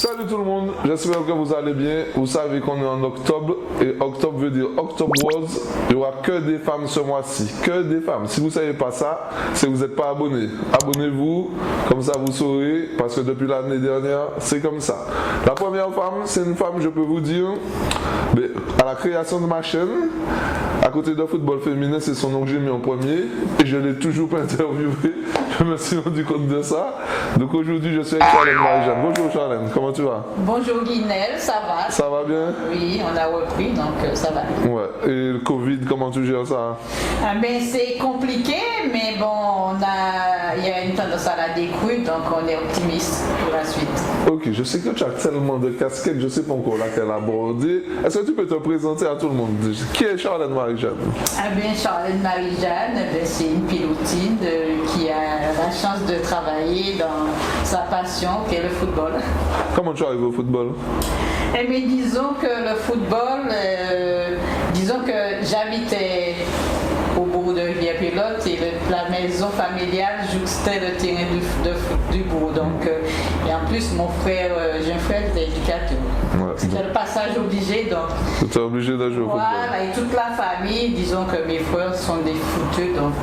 Salut tout le monde, j'espère que vous allez bien. Vous savez qu'on est en octobre et octobre veut dire Octobre Rose. Il n'y aura que des femmes ce mois-ci, que des femmes. Si vous ne savez pas ça, c'est que vous n'êtes pas abonné. Abonnez-vous, comme ça vous saurez, parce que depuis l'année dernière, c'est comme ça. La première femme, c'est une femme, je peux vous dire, à la création de ma chaîne, à côté de football féminin, c'est son nom que j'ai mis en premier et je ne l'ai toujours pas interviewé. Je me suis rendu compte de ça. Donc aujourd'hui, je suis avec Charlène Marie-Jeanne. Bonjour Charlène, comment tu vas? Bonjour Guinel, ça va? Ça va bien? Oui, on a repris, donc ça va. Ouais. Et le Covid, comment tu gères ça? C'est compliqué, mais bon, il y a une tendance à la décrue, donc on est optimiste pour la suite. Ok, je sais que tu as tellement de casquettes, je ne sais pas encore laquelle aborder. Est-ce que tu peux te présenter à tout le monde? Qui est Charlène Marie-Jeanne? Charlène Marie-Jeanne, c'est une pilotine qui a la chance de travailler dans sa passion, qui est le football. Comment tu arrives au football? Mais disons que le football, disons que j'habitais au bourg de Rivière-Pilote et la maison familiale jouxtait le terrain de foot du bourg. Donc, et en plus, mon frère, j'ai un frère qui était éducateur. Ouais, c'était le passage obligé. Donc, tu étais obligé de jouer au football. Voilà, et toute la famille, disons que mes frères sont des footeux, donc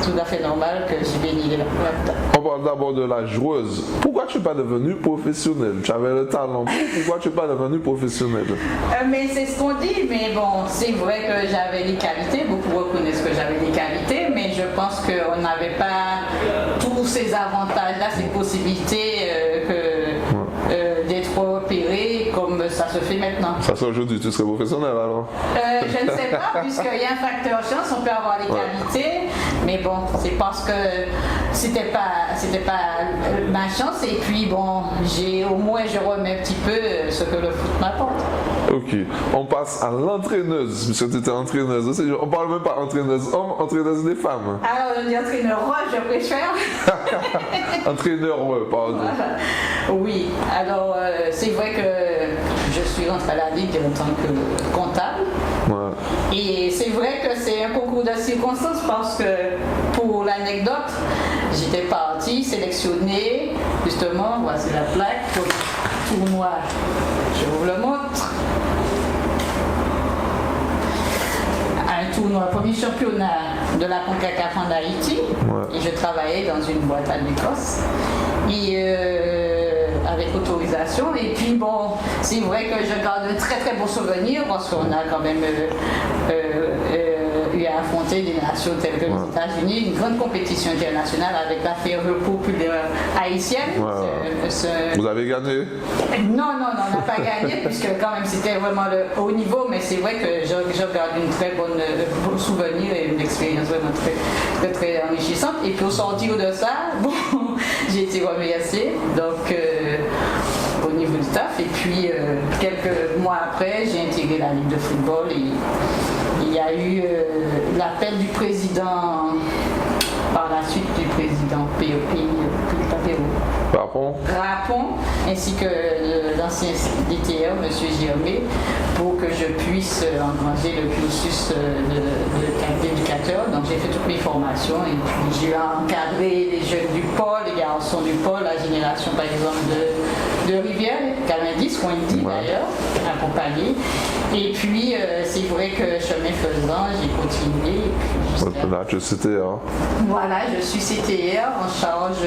tout à fait normal que j'ai baigné là-dedans. On parle d'abord de la joueuse. Pourquoi tu n'es pas devenue professionnelle? Tu avais le talent. Pourquoi tu n'es pas devenue professionnelle? Mais c'est ce qu'on dit, mais bon, c'est vrai que j'avais des qualités, beaucoup reconnaissent que j'avais des qualités, mais je pense qu'on n'avait pas tous ces avantages-là, ces possibilités d'être repéré comme ça se fait maintenant. Ça se fait aujourd'hui, tu serais professionnel alors? Je ne sais pas, puisqu'il y a un facteur chance, on peut avoir des qualités, mais bon, c'est parce que c'était pas ma chance, et puis bon, au moins je remets un petit peu ce que le foot m'apporte. Ok, on passe à l'entraîneuse, puisque tu étais entraîneuse aussi. On parle même pas entraîneuse homme, entraîneuse des femmes. Alors on dit entraîneur roi, je préfère. Entraîneur ouais, pardon. Oui, alors c'est vrai que je suis rentrée à la Ligue en tant que comptable. Ouais. Et c'est vrai que c'est un concours de circonstances parce que, pour l'anecdote, j'étais partie sélectionnée, justement, voici la plaque, pour le tournoi. Je vous le montre. Un tournoi, premier championnat de la CONCACAF en Haïti. Ouais. Et je travaillais dans une boîte à l'Écosse. Et avec autorisation. Et puis bon, c'est vrai que je garde un très très bon souvenir parce qu'on a quand même eu à affronter des nations telles que les États-Unis, une grande compétition internationale avec la Fédération populaire haïtienne. Vous avez gagné? Non, on n'a pas gagné puisque quand même c'était vraiment le haut niveau, mais c'est vrai que je garde une très bon souvenir et une expérience vraiment très, très, très enrichissante. Et puis au sortir de ça, bon, j'ai été remerciée donc au niveau du taf, et puis quelques mois après j'ai intégré la Ligue de football et il y a eu l'appel du président, par la suite du président Rapon, ainsi que l'ancien DTR, M. Germé, pour que je puisse engranger le cursus d'éducateur. Donc j'ai fait toutes mes formations et puis j'ai encadré les jeunes du pôle, les garçons du pôle, la génération par exemple de Rivière, 90, qu'on dit d'ailleurs, accompagné. Et puis c'est vrai que chemin faisant, j'ai continué. Là, tu es CTR. Voilà, je suis CTR en charge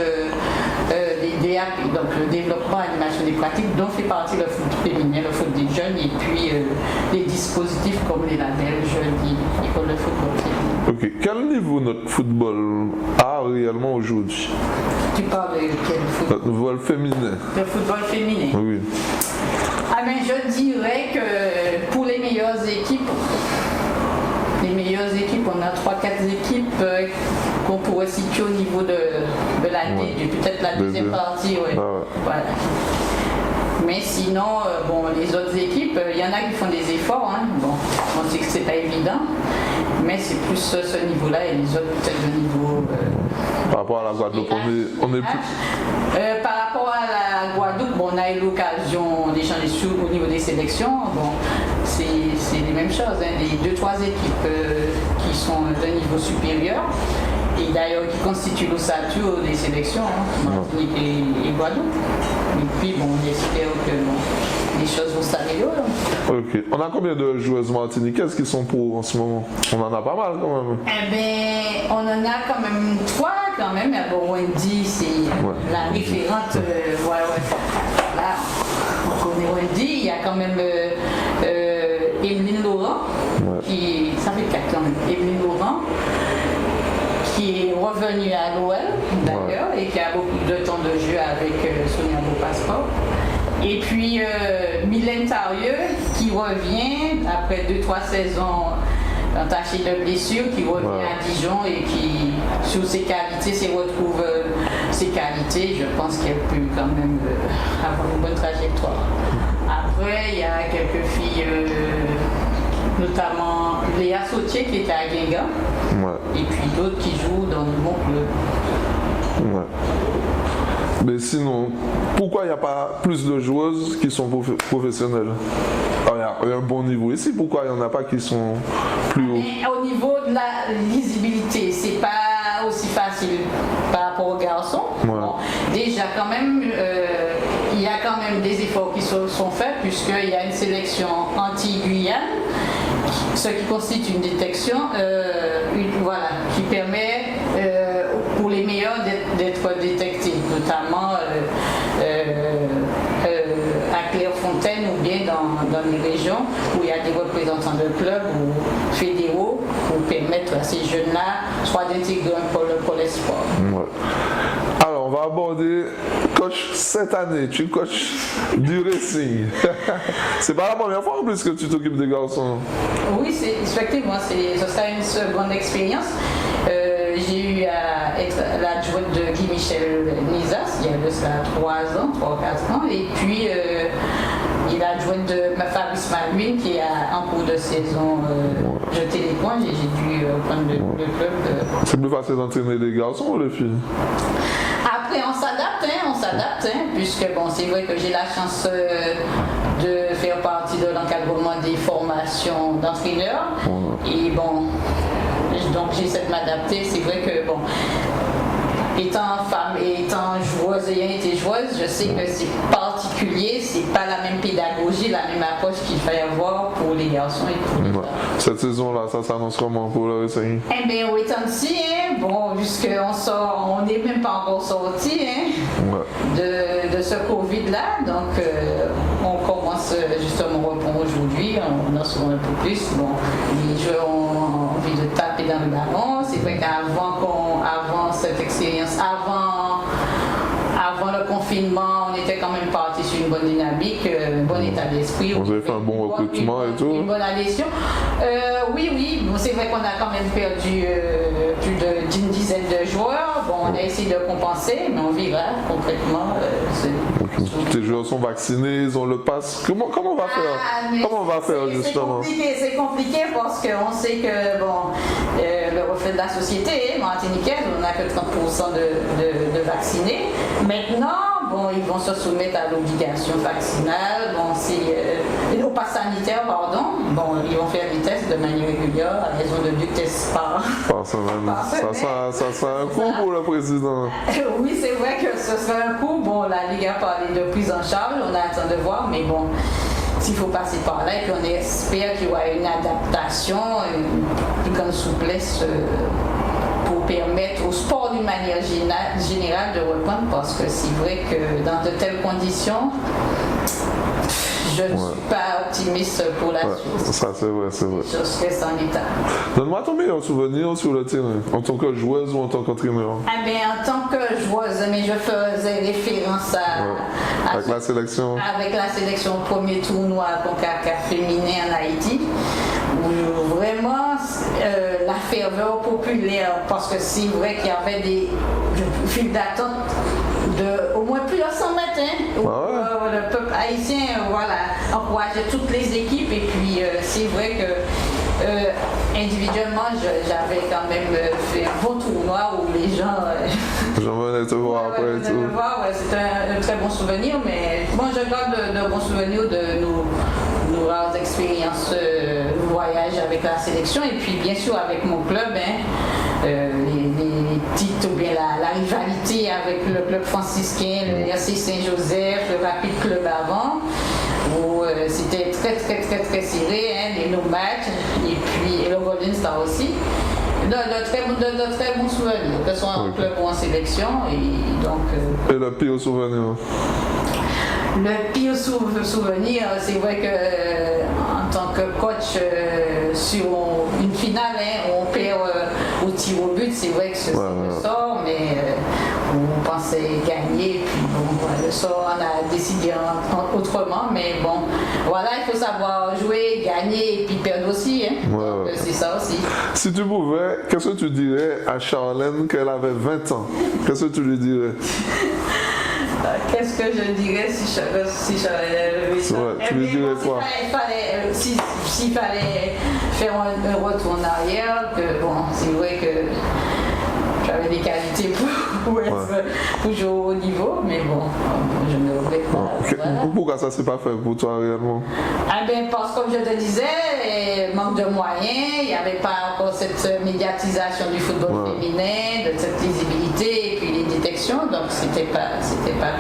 des DAP, donc le développement, animation des pratiques, dont fait partie le foot féminin, le foot des jeunes, et puis les dispositifs comme les labels jeunes et comme le football féminin. Ok, quel niveau notre football a réellement aujourd'hui? Tu parles de quel football? Le football féminin. Le football féminin? Oui. Mais je dirais que pour les meilleures équipes, on a 3-4 équipes qu'on pourrait situer au niveau de l'année, peut-être la deuxième partie. Ouais. Voilà. Mais sinon, les autres équipes, il y en a qui font des efforts. Bon, on sait que c'est pas évident, mais c'est plus ce niveau-là et les autres peut-être le niveau. Par rapport à la Guadeloupe, on est plus. Par rapport à la Guadeloupe, on a eu l'occasion d'échanger au niveau des sélections. Bon, c'est les mêmes choses, les 2-3 équipes qui sont d'un niveau supérieur. Et d'ailleurs qui constitue l'ossature des sélections, Martinique et Guadeloupe. Et puis, bon, on espère que les choses vont s'améliorer. Ok. On a combien de joueuses martiniquaises qui sont pro en ce moment? On en a pas mal quand même. Eh bien, on en a quand même 3 quand même. Mais bon, Wendy, c'est la référente. Là, on connaît Wendy. Il y a quand même Emeline Laurent, ça fait 4 quand même. Emeline Laurent, qui est revenue à l'OL d'ailleurs et qui a beaucoup de temps de jeu avec Sonia Beaupasseport. Et puis Mylène Tarieux qui revient après 2-3 saisons entachées de blessures, qui revient à Dijon et qui, sur ses qualités, retrouve ses qualités. Je pense qu'elle peut quand même avoir une bonne trajectoire. Après, il y a quelques filles, notamment Léa Sautier qui était à Guingamp, et puis d'autres qui jouent dans mon club. Ouais. Mais sinon, pourquoi il n'y a pas plus de joueuses qui sont professionnelles? Il y a un bon niveau ici, pourquoi il n'y en a pas qui sont plus hauts? Mais au niveau de la lisibilité, c'est pas aussi facile par rapport aux garçons. Bon, déjà, quand même, il y a quand même des efforts qui sont faits, puisqu'il y a une sélection anti-Guyane, ce qui constitue une détection qui permet pour les meilleurs d'être détectés, notamment à Clairefontaine ou bien dans les régions où il y a des représentants de clubs ou fédéraux pour permettre à ces jeunes-là soit d'intégrer un pôle espoir. Alors, on va aborder coach cette année. Tu coaches du Racing. C'est pas la première fois en plus que tu t'occupes des garçons. Oui, effectivement, ce sera une seconde expérience. J'ai eu à être l'adjointe de Guy-Michel Nizas, il y a de cela 3 ou 4 ans, et puis il est l'adjointe de Fabrice Malouine qui est en cours de saison jeté les points, j'ai dû prendre le club. C'est plus facile d'entraîner les garçons ou les filles? Après, on s'adapte, puisque bon, c'est vrai que j'ai la chance de faire partie de l'encadrement des formations d'entraîneurs, et bon, donc j'essaie de m'adapter. C'est vrai que bon, étant femme et étant joueuse, ayant été joueuse, je sais que c'est particulier, c'est pas la même pédagogie, la même approche qu'il fallait avoir pour les garçons et pour les femmes. Cette saison-là, ça s'annonce comment pour le Racing? Eh bien, oui, tant si, bon, puisqu'on sort, on n'est même pas encore sorti de ce Covid-là, donc on commence justement au repos aujourd'hui, on en saura un peu plus. Bon, les joueurs ont envie de taper dans le ballon. C'est vrai qu'avant cette expérience, avant le confinement, on était quand même parti sur une bonne dynamique, un bon état d'esprit. Vous avez fait un bon recrutement et tout? Une bonne adhésion. Oui. Bon, c'est vrai qu'on a quand même perdu plus d'une dizaine de joueurs. Bon, on a essayé de compenser, mais on verra concrètement. Tes joueurs sont vaccinés, ils ont le pass. Comment on va faire? Comment on va faire justement? C'est compliqué parce qu'on sait que bon, le reflet de la société martiniquaise, on n'a que 30% de vaccinés. Maintenant, bon, ils vont se soumettre à l'obligation vaccinale. Bon, au pass sanitaire, pardon. Bon, ils vont faire des tests de manière régulière à raison de 2 tests par semaine. Ça sera un coup pour le président. Oui, c'est vrai que ce sera un coup. Bon, la Ligue a parlé de prise en charge, on attend de voir, mais bon, s'il faut passer par là, et puis on espère qu'il y aura une adaptation, une plus grande souplesse pour permettre au sport d'une manière générale de reprendre, parce que c'est vrai que dans de telles conditions, je ne suis pas optimiste pour la suite. Ça, c'est vrai. Je reste en état. Donne-moi ton meilleur souvenir sur le terrain, en tant que joueuse ou en tant qu'entraîneur. Eh bien, en tant que joueuse, mais je faisais référence avec la sélection. Avec la sélection au premier tournoi CONCACAF féminin en Haïti, où vraiment la ferveur populaire, parce que c'est vrai qu'il y avait des files d'attente de au moins plusieurs 100 mètres, le peuple haïtien encourageait toutes les équipes, et puis c'est vrai que individuellement j'avais quand même fait un bon tournoi où les gens j'en venais te voir après et tout. C'était un très bon souvenir, mais bon, je garde de bons souvenirs de nos rares expériences voyage avec la sélection, et puis bien sûr avec mon club, les petite ou bien la rivalité avec le club franciscain, le RC Saint-Joseph, le Rapid Club avant, où c'était très serré, hein, les no matchs, et puis le Golden Star aussi. De très bons souvenirs, que ce soit en club ou en sélection. Et donc, Et le pire souvenir? le pire souvenir, c'est vrai que en tant que coach sur une finale, hein, on perd au tir au but, c'est vrai que c'est le sort, mais on pensait gagner, puis bon, voilà, le sort, on a décidé autrement, mais bon, voilà, il faut savoir jouer, gagner et puis perdre aussi, hein. Donc, c'est ça aussi. Si tu pouvais, qu'est-ce que tu dirais à Charlène qu'elle avait 20 ans? Qu'est-ce que tu lui dirais? Qu'est-ce que je dirais si j'avais ça? Tu lui dirais quoi? S'il fallait faire un retour en arrière, que bon, c'est vrai que j'avais des qualités pour jouer au haut niveau, mais bon, je ne regrette pas. Voilà. Pourquoi ça s'est pas fait pour toi réellement? Ah ben, parce que comme je te disais, manque de moyens, il n'y avait pas encore cette médiatisation du football féminin, de cette visibilité et puis les détections, donc c'était pas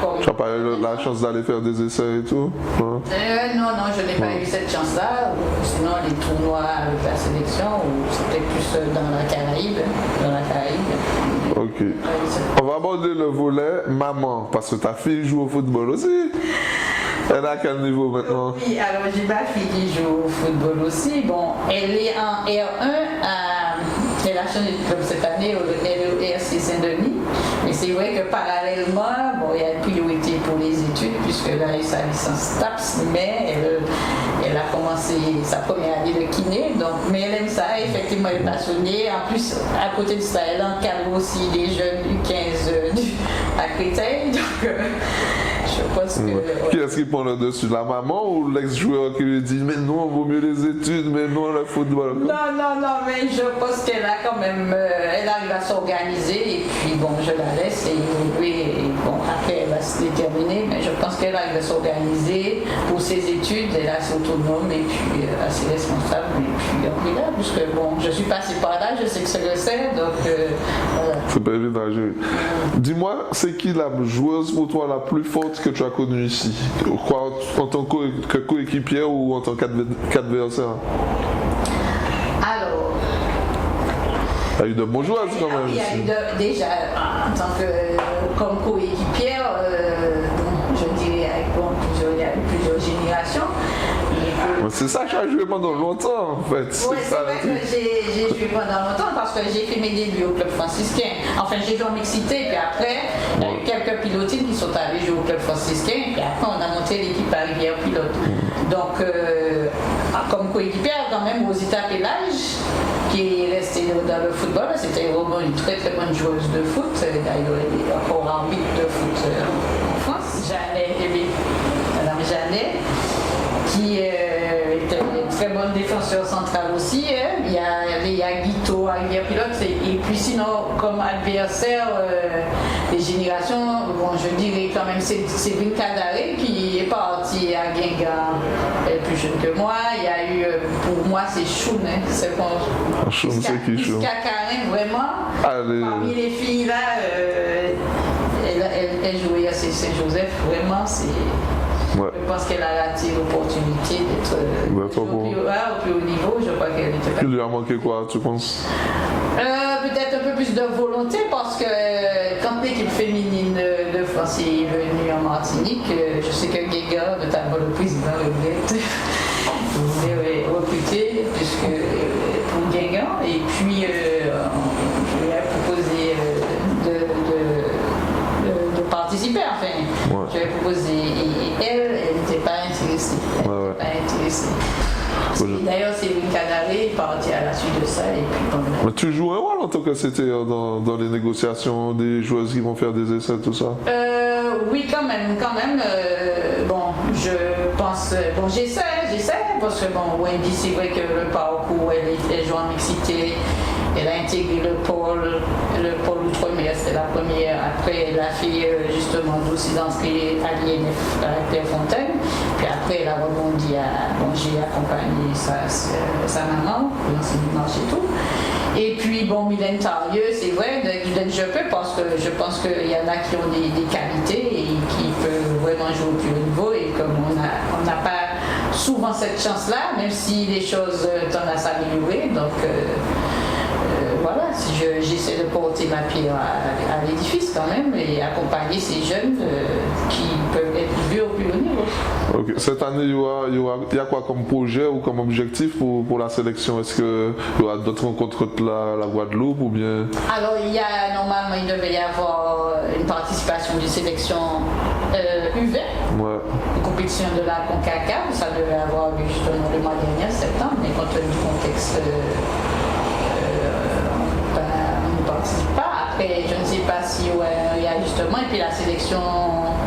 comme. Tu n'as pas eu la chance d'aller faire des essais et tout? Non, je n'ai pas eu cette chance-là. Sinon, les tournois avec la sélection, c'était plus dans la Caraïbe. Ok. On va aborder le volet maman, parce que ta fille joue au football aussi. Elle est à quel niveau maintenant? Oui, alors j'ai ma fille qui joue au football aussi. Bon, elle est en R1 elle a changé de club cette année, elle est au RC Saint-Denis. Mais c'est vrai que parallèlement, bon, il y a une priorité pour les études, puisque là, elle a sa licence TAPS, mais elle a commencé sa première année de kiné. Donc, mais elle aime ça, effectivement, elle est passionnée. En plus, à côté de ça, elle encadre aussi les jeunes U15 à Créteil. Donc, je pense que. Qui est-ce qui prend le dessus? La maman ou l'ex-joueur qui lui dit mais non, vaut mieux les études, mais non le football? Non, mais je pense qu'elle a quand même. Elle arrive à s'organiser et puis bon, je la laisse évoluer. Et bon, après, elle va se déterminer, mais je pense qu'elle arrive à s'organiser pour ses études. Elle est assez autonome et puis assez responsable. Et puis on est là, puisque bon, je suis passée par là, je sais que c'est le sait, donc voilà. C'est pas évident à gérer. Dis-moi, c'est qui la joueuse pour toi la plus forte que tu as connue ici? Quoi, en tant que coéquipière ou en tant qu'adversaire? Alors. Il y a eu de bons joueurs quand même. Il y a eu déjà, en tant que comme coéquipière, je dirais avec plusieurs générations. C'est ça que j'ai joué pendant longtemps en fait. Oui, c'est vrai que j'ai joué pendant longtemps parce que j'ai fait mes débuts au club franciscain. Enfin, j'ai joué en mixité, puis après, il y a eu quelques pilotines qui sont allées jouer au club franciscain, puis après, on a monté l'équipe à Rivière Pilote. Donc, comme coéquipière, quand même, Rosita Pélage, qui est restée dans le football, c'était vraiment une très bonne joueuse de foot. D'ailleurs, elle est encore arbitre de foot en France. Madame Jeannet, qui était une très bonne défenseur centrale aussi. Hein. Il y a Guito, Rivière Pilote, et puis sinon, comme adversaire des générations, bon, je dirais quand même c'est Séverine Cadaré qui est partie à Guingamp, elle est plus jeune que moi. Il y a eu, pour moi, c'est Choun, hein, c'est Choun, c'est qui Choun? Karin, vraiment. Allez. Parmi les filles là, elle jouait à Saint-Joseph, vraiment, c'est. Ouais. Je pense qu'elle a raté l'opportunité d'être au plus haut niveau. Je crois qu'elle n'était pas. Il lui a manqué quoi, tu penses? Peut-être un peu plus de volonté parce que quand l'équipe féminine de France est venue en Martinique, je sais que Guéga, notamment le président, voulait recruter pour Guingamp. Et puis, je lui ai proposé de participer. Enfin, je lui ai proposé. Et elle n'était pas intéressée. D'ailleurs, c'est une Canaré partie à la suite de ça. Et puis, mais tu joues un rôle en tant que c'était dans les négociations des joueuses qui vont faire des essais, tout ça? Oui, quand même. Bon, je pense. Bon, j'essaie, parce que bon, Wendy, c'est vrai que le parcours, elle joue en mixité. Elle a intégré le pôle Outre-mer, c'était la première. Après, elle a fait justement dossier d'entrée à l'INF à Clairefontaine. Puis après, elle a rebondi à. Bon, j'ai accompagné sa maman, l'enseignement et tout. Et puis, bon, Mylène Tarieux, c'est vrai, je peux parce que je pense qu'il y en a qui ont des qualités et qui peuvent vraiment jouer au plus haut niveau. Et comme on n'a pas souvent cette chance-là, même si les choses tendent à s'améliorer. Donc, voilà, j'essaie de porter ma pierre à l'édifice quand même et accompagner ces jeunes qui peuvent être vus au plus haut niveau. Ok. Cette année, il y a quoi comme projet ou comme objectif pour la sélection? Est-ce qu'il y aura d'autres rencontres contre la Guadeloupe ou bien? Alors, normalement, il devait y avoir une participation d'une sélection U20, une compétition de la CONCACAF. Ça devait avoir lieu justement le mois dernier, septembre, mais compte tenu du contexte, on ne participe pas. Après, je ne sais pas si il y a justement, et puis la sélection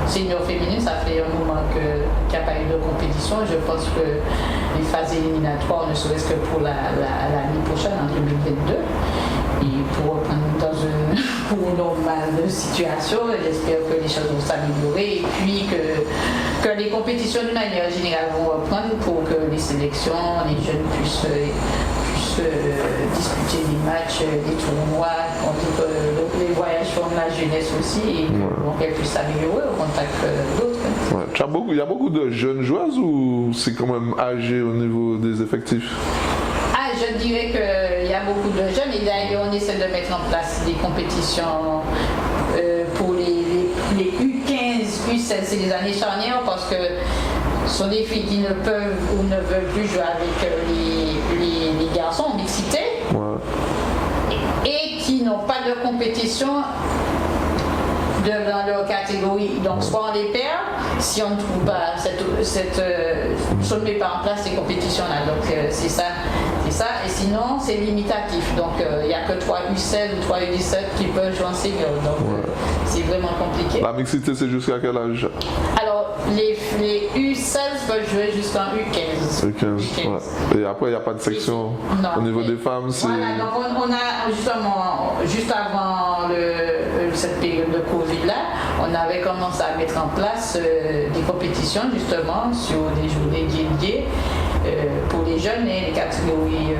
senior féminine, ça fait un moment qu'il n'y a pas eu de compétition. Je pense que les phases éliminatoires, ne serait-ce que pour l'année prochaine, en 2022, et pour reprendre dans une cours normale de situation, j'espère que les choses vont s'améliorer et puis que les compétitions d'une manière générale vont reprendre pour que les sélections, les jeunes puissent disputer des matchs, des tournois, les voyages forment la jeunesse aussi et qu'elles puissent s'améliorer au contact d'autres. Ouais. Il y a beaucoup de jeunes joueuses ou c'est quand même âgé au niveau des effectifs? Je dirais qu'il y a beaucoup de jeunes et d'ailleurs on essaie de mettre en place des compétitions pour les U15, U16, c'est des années charnières parce que ce sont des filles qui ne peuvent ou ne veulent plus jouer avec les garçons en mixité et qui n'ont pas de compétition dans leur catégorie. Donc soit on les perd si on ne trouve pas si on ne met pas en place ces compétitions-là. Donc c'est ça. Et sinon c'est limitatif. Donc il n'y a que 3 U16 ou 3 U17 qui peuvent jouer en senior. Donc c'est vraiment compliqué. La mixité c'est jusqu'à quel âge? Alors les U16 peuvent jouer jusqu'en U15. U15. Et après il n'y a pas de section au niveau des femmes. Voilà, donc on a justement, juste avant cette période de Covid là, on avait commencé à mettre en place des compétitions justement sur des journées dédiées pour les jeunes et les catégories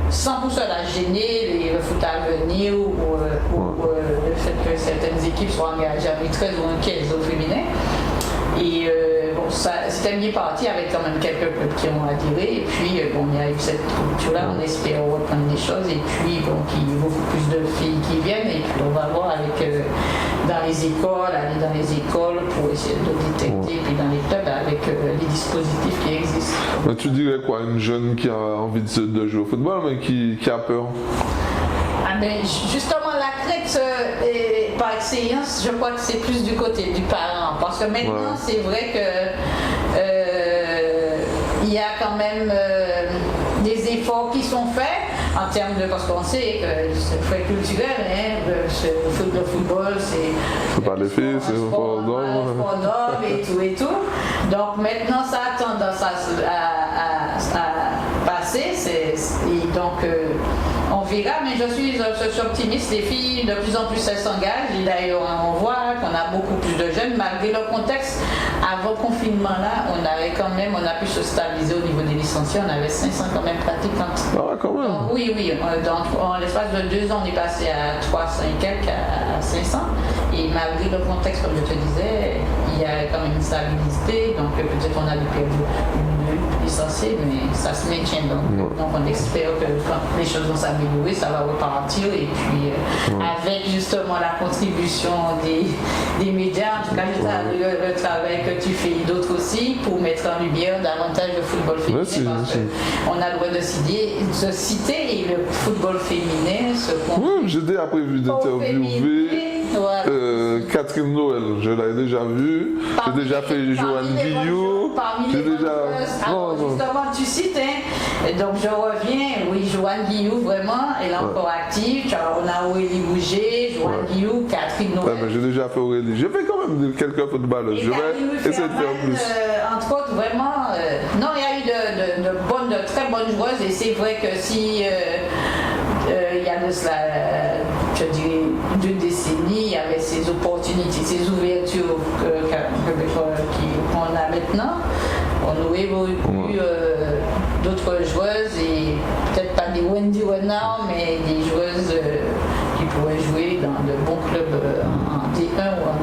sans pour cela gêner le foot à venir ou le fait que certaines équipes soient engagées à U13 ou U15 au féminin. Et c'était bien parti avec quand même quelques clubs qui ont adhéré. Et puis, il y a eu cette culture-là, on espère reprendre des choses. Et puis, qu'il y ait beaucoup plus de filles qui viennent. Et puis, on va voir dans les écoles, aller dans les écoles pour essayer de détecter. Et puis, dans les clubs, avec les dispositifs qui existent. Mais tu dirais quoi, une jeune qui a envie de jouer au football, mais qui a peur? Justement, la crainte par expérience, je crois que c'est plus du côté du parent. Parce que maintenant, c'est vrai que il y a quand même des efforts qui sont faits en termes de. Parce qu'on sait que c'est fait culturel, le football, c'est pas les filles, c'est un sport d'homme et tout. Donc maintenant, ça a tendance à passer. Et donc, on verra, mais je suis optimiste. Les filles, de plus en plus, elles s'engagent. Et d'ailleurs, on voit qu'on a beaucoup plus de jeunes, malgré le contexte. Avant le confinement, là, on a pu se stabiliser au niveau des licenciés. On avait 500 quand même pratiquantes. Ah, quand même. Donc, oui. En l'espace de 2 ans, on est passé à 300 et quelques, à 500. Et malgré le contexte, comme je te disais, il y a quand même une stabilité. Donc, peut-être on a perdu une licenciés, mais ça se maintient. Donc on espère que quand les choses vont s'améliorer, ça va repartir. Et puis avec justement la contribution des médias, en tout cas le travail que tu fais et d'autres aussi, pour mettre en lumière davantage le football féminin. Parce qu'on a le droit de citer et le football féminin se Oui, j'ai déjà prévu d'interviewer Catherine Noël, je l'avais déjà vue. J'ai déjà fait Joanne Guillou. Justement, tu cites, donc je reviens, oui, Joanne Guillou, vraiment, elle est encore active. On a Aurélie Bouger, Joanne Guillou, Catherine Noël. J'ai déjà fait Aurélie. J'ai fait quand même quelques footballeuses. Je vais essayer de faire plus. Entre autres, vraiment, non, il y a eu de très bonnes joueuses et c'est vrai que si il y a de cela, je dirais, 2 décennies, il y avait ces opportunités, ces ouvertures qu'on a maintenant. On aurait eu d'autres joueuses, et peut-être pas des Wendy Renard, mais des joueuses qui pourraient jouer dans de bons clubs en D1 ou en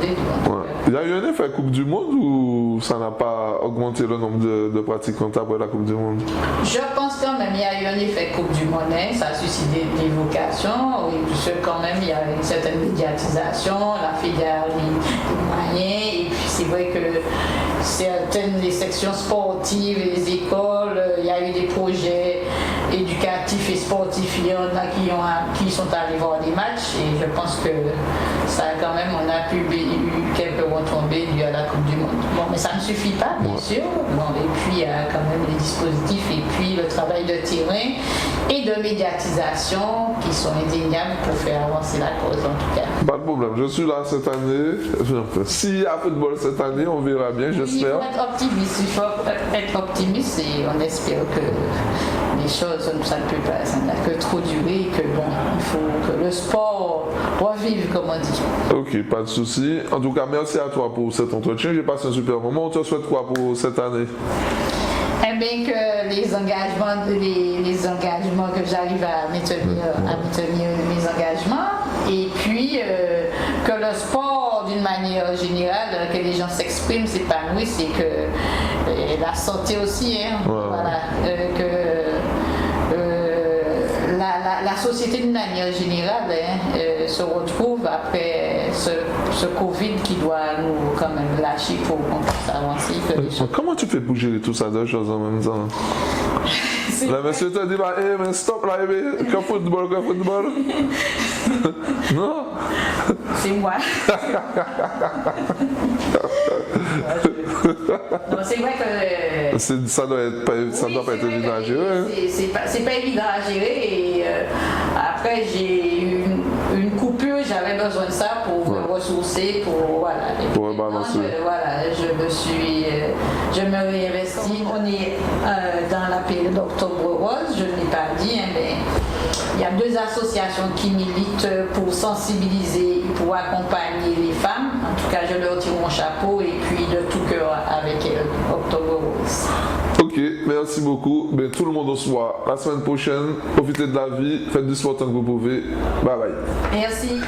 D2. Ouais. Il y a eu un effet Coupe du Monde ou ça n'a pas augmenté le nombre de pratiquants après la Coupe du Monde? Je pense quand même qu'il y a eu un effet Coupe du Monde, ça a suscité des vocations, oui, puisque quand même il y a une certaine médiatisation, la fédération des moyens, et puis c'est vrai que certaines des sections sportives, les écoles, il y a eu des projets éducatifs et sportifs, il y en a qui sont allés voir des matchs, et je pense que ça quand même, on a eu quelques retombées dues à la Coupe du Monde. Bon, mais ça ne suffit pas, bien sûr. Bon, et puis il y a quand même les dispositifs, et puis le travail de terrain et de médiatisation qui sont indéniables pour faire avancer la cause, en tout cas. Pas de problème, je suis là cette année. S'il y a football cette année, on verra bien, j'espère. Il faut être optimiste et on espère que les choses, ça n'a que trop duré, que bon, il faut que le sport revive, comme on dit. Ok, pas de souci. En tout cas, merci à toi pour cet entretien. J'ai passé un super moment. On te souhaite quoi pour cette année? Eh bien, que les engagements que j'arrive à maintenir mes engagements, et puis que le sport, d'une manière générale, que les gens s'expriment, s'épanouissent, et que la santé aussi, hein, voilà, la société d'une manière générale se retrouve après ce Covid qui doit nous quand même lâcher pour qu'on puisse avancer. Comment tu fais pour gérer tout ça, deux choses en même temps? Le monsieur te dit, bah, hey, mais stop là, que football. Non? C'est moi. Non, c'est vrai que ça doit pas être évident à gérer. C'est pas évident à gérer, et après j'ai eu une coupure, j'avais besoin de ça pour me ressourcer, pour rebalancer. Je me réinvestis. On est dans la période d'Octobre Rose, je ne l'ai pas dit, mais il y a 2 associations qui militent pour sensibiliser et pour accompagner les femmes. En tout cas, je leur tire mon chapeau, et puis de tout cœur avec Octobre Rose. Ok, merci beaucoup. Ben, tout le monde se voit la semaine prochaine. Profitez de la vie, faites du sport tant que vous pouvez. Bye bye. Merci.